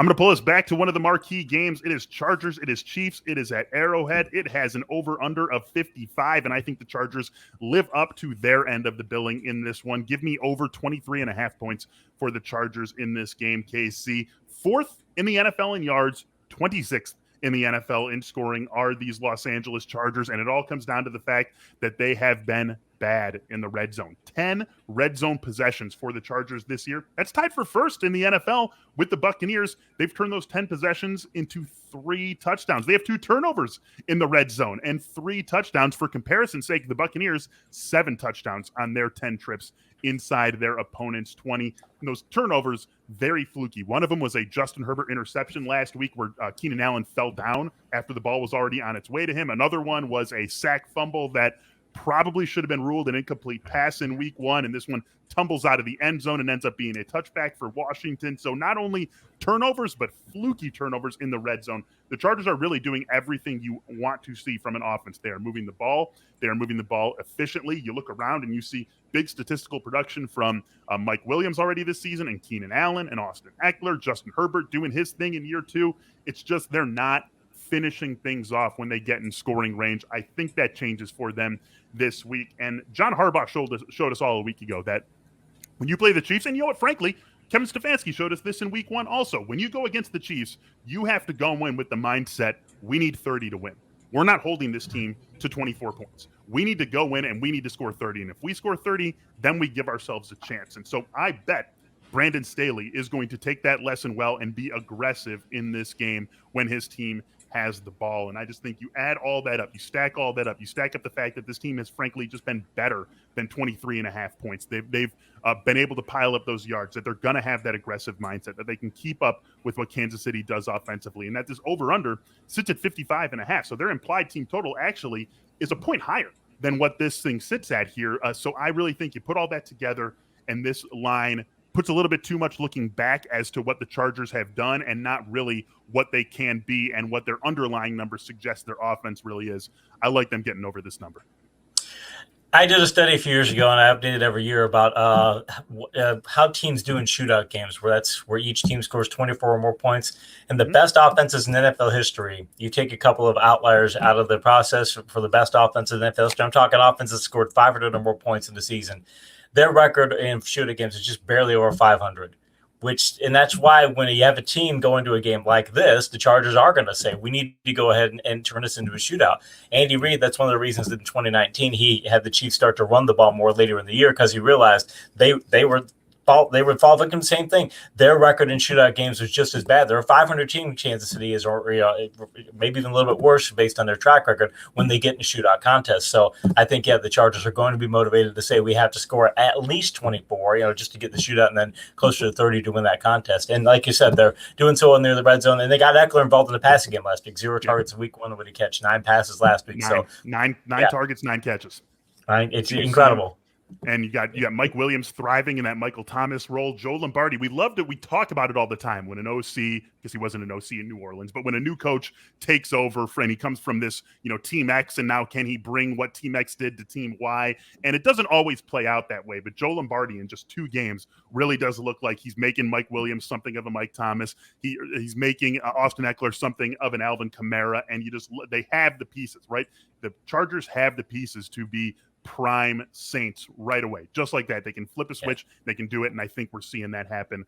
I'm going to pull us back to one of the marquee games. It is Chargers. It is Chiefs. It is at Arrowhead. It has an over-under of 55, and I think the Chargers live up to their end of the billing in this one. Give me over 23.5 points for the Chargers in this game, KC. Fourth in the NFL in yards, 26th in the NFL in scoring are these Los Angeles Chargers, and it all comes down to the fact that they have been bad in the red zone. 10 red zone possessions for the Chargers this year. That's tied for first in the NFL with the Buccaneers. They've turned those 10 possessions into 3 touchdowns. They have 2 turnovers in the red zone and 3 touchdowns. For comparison's sake, the Buccaneers, 7 touchdowns on their 10 trips inside their opponent's 20. And those turnovers, very fluky. One of them was a Justin Herbert interception last week where Keenan Allen fell down after the ball was already on its way to him. Another one was a sack fumble that probably should have been ruled an incomplete pass in week 1, and this one tumbles out of the end zone and ends up being a touchback for Washington. So not only turnovers, but fluky turnovers in the red zone. The Chargers are really doing everything you want to see from an offense. They are moving the ball. They are moving the ball efficiently. You look around and you see big statistical production from Mike Williams already this season, and Keenan Allen and Austin Eckler, Justin Herbert doing his thing in year 2. It's just they're not finishing things off when they get in scoring range. I think that changes for them this week. And John Harbaugh showed us all a week ago that when you play the Chiefs, and you know what, frankly, Kevin Stefanski showed us this in week 1 also. When you go against the Chiefs, you have to go and win with the mindset, we need 30 to win. We're not holding this team to 24 points. We need to go in and we need to score 30. And if we score 30, then we give ourselves a chance. And so I bet Brandon Staley is going to take that lesson well and be aggressive in this game when his team has the ball. And I just think you add all that up, you stack all that up, you stack up the fact that this team has frankly just been better than 23.5 points. They've been able to pile up those yards, that they're going to have that aggressive mindset, that they can keep up with what Kansas City does offensively, and that this over-under sits at 55.5. So their implied team total actually is a point higher than what this thing sits at here. So I really think you put all that together, and this line puts a little bit too much looking back as to what the Chargers have done and not really what they can be and what their underlying numbers suggest their offense really is. I like them getting over this number. I did a study a few years ago, and I update it every year about how teams do in shootout games, where each team scores 24 or more points. And the best offenses in NFL history, you take a couple of outliers out of the process for the best offenses in NFL history. I'm talking offenses scored 500 or more points in the season. Their record in shootout games is just barely over 500. And that's why when you have a team go into a game like this, the Chargers are going to say, we need to go ahead and turn this into a shootout. Andy Reid, that's one of the reasons that in 2019 he had the Chiefs start to run the ball more later in the year, because he realized they would fall victim to the same thing. Their record in shootout games was just as bad. They're a 500 team. Kansas City is, or maybe even a little bit worse based on their track record when they get in shootout contests. So I think, the Chargers are going to be motivated to say we have to score at least 24, just to get the shootout, and then closer to 30 to win that contest. And like you said, they're doing so near the red zone. And they got Eckler involved in the passing game last week. 0 targets in week 1. Would he catch 9 passes last week? Nine targets, 9 catches. It's incredible. And you got Mike Williams thriving in that Michael Thomas role. Joe Lombardi, we loved it. We talk about it all the time when an OC, because he wasn't an OC in New Orleans, but when a new coach takes over and he comes from this, Team X, and now can he bring what Team X did to Team Y? And it doesn't always play out that way. But Joe Lombardi in just 2 games really does look like he's making Mike Williams something of a Mike Thomas. He's making Austin Eckler something of an Alvin Kamara. And they have the pieces, right? The Chargers have the pieces to be prime Saints right away. Just like that. They can flip a switch. They can do it. And I think we're seeing that happen